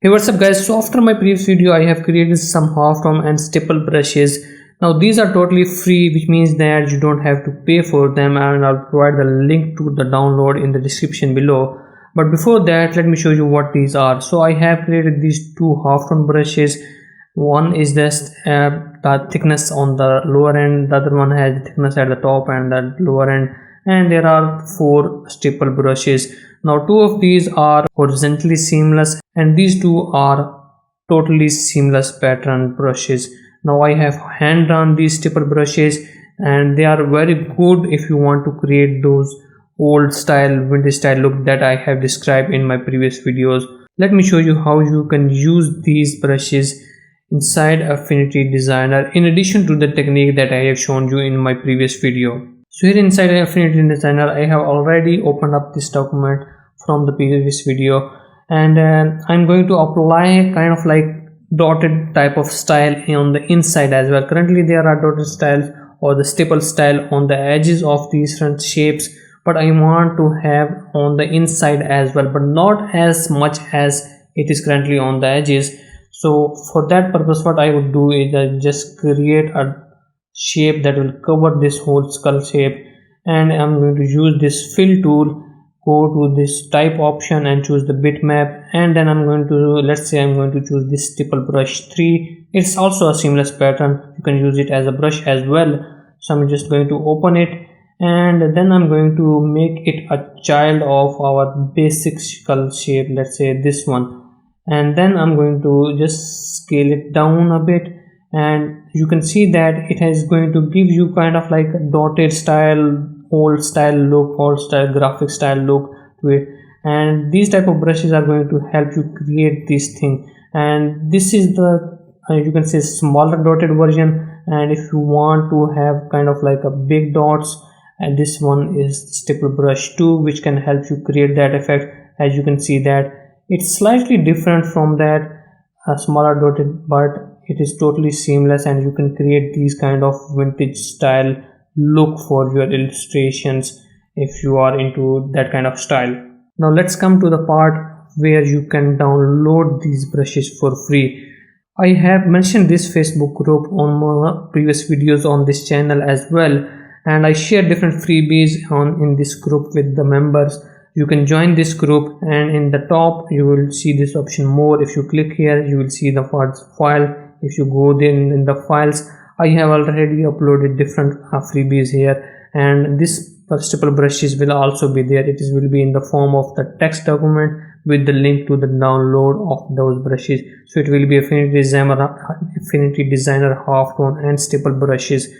Hey, what's up guys? So after my previous video I have created some half tone and stipple brushes. Now these are totally free, which means that you don't have to pay for them, and I'll provide the link to the download in the description below. But before that, let me show you what these are. So I have created these two half tone brushes. One is just the thickness on the lower end, the other one has the thickness at the top and the lower end, and there are four stipple brushes. Now two of these are horizontally seamless and these two are totally seamless pattern brushes. Now I have hand drawn these stipple brushes and they are very good if you want to create those old style vintage style look that I have described in my previous videos. Let me show you how you can use these brushes inside Affinity Designer in addition to the technique that I have shown you in my previous video. So here inside Affinity Designer I have already opened up this document from the previous video, and I'm going to apply kind of like dotted type of style on the inside as well. Currently there are dotted styles or the stipple style on the edges of these front shapes, but I want to have on the inside as well, but not as much as it is currently on the edges. So for that purpose what I would do is I just create a shape that will cover this whole skull shape, and I'm going to use this fill tool. Go to this type option and choose the bitmap, and then I'm going to, let's say I'm going to choose this stipple brush 3. It's also a seamless pattern, you can use it as a brush as well. So I'm just going to open it, and then I'm going to make it a child of our basic skull shape, let's say this one, and then I'm going to just scale it down a bit, and you can see that it is going to give you kind of like a dotted style, old style look, old style graphic style look to it. And these type of brushes are going to help you create this thing, and this is the you can say smaller dotted version. And if you want to have kind of like a big dots, and this one is stipple brush 2, which can help you create that effect. As you can see that it's slightly different from that smaller dotted, but it is totally seamless, and you can create these kind of vintage style look for your illustrations if you are into that kind of style. Now let's come to the part where you can download these brushes for free. I have mentioned this Facebook group on my previous videos on this channel as well, and I share different freebies in this group with the members. You can join this group, and in the top you will see this option more. If you click here you will see the file. If you go then in the files, I have already uploaded different freebies here, and this stipple brushes will also be there. It will be in the form of the text document with the link to the download of those brushes. So it will be Affinity Designer half tone and stipple brushes,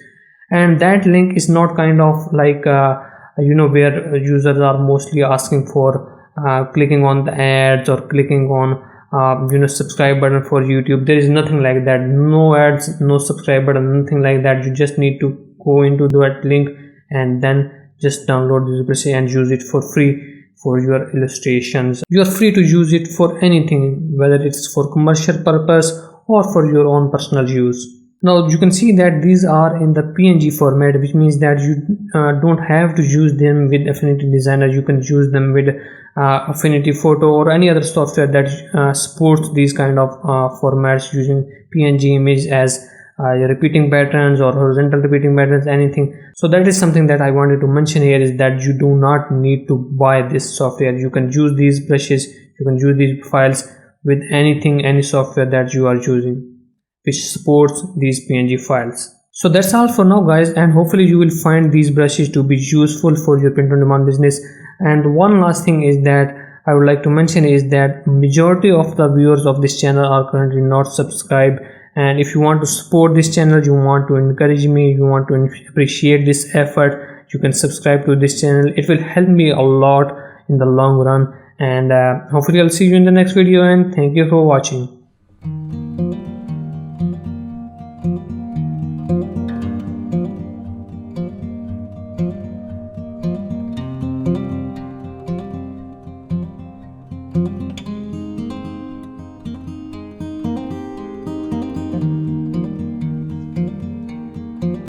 and that link is not kind of like where users are mostly asking for clicking on the ads or clicking on subscribe button for YouTube. There is nothing like that, no ads, no subscribe button, nothing like that. You just need to go into that link and then just download this brush and use it for free for your illustrations. You are free to use it for anything, whether it's for commercial purpose or for your own personal use. Now you can see that these are in the PNG format, which means that you don't have to use them with Affinity Designer. You can use them with Affinity Photo or any other software that supports these kind of formats, using PNG image as repeating patterns or horizontal repeating patterns, anything. So that is something that I wanted to mention here, is that you do not need to buy this software. You can use these brushes, you can use these files with anything, any software that you are using which supports these PNG files. So that's all for now guys, and hopefully you will find these brushes to be useful for your print on demand business. And one last thing is that I would like to mention is that majority of the viewers of this channel are currently not subscribed, and if you want to support this channel, you want to encourage me, you want to appreciate this effort, you can subscribe to this channel. It will help me a lot in the long run, and hopefully I'll see you in the next video, and thank you for watching.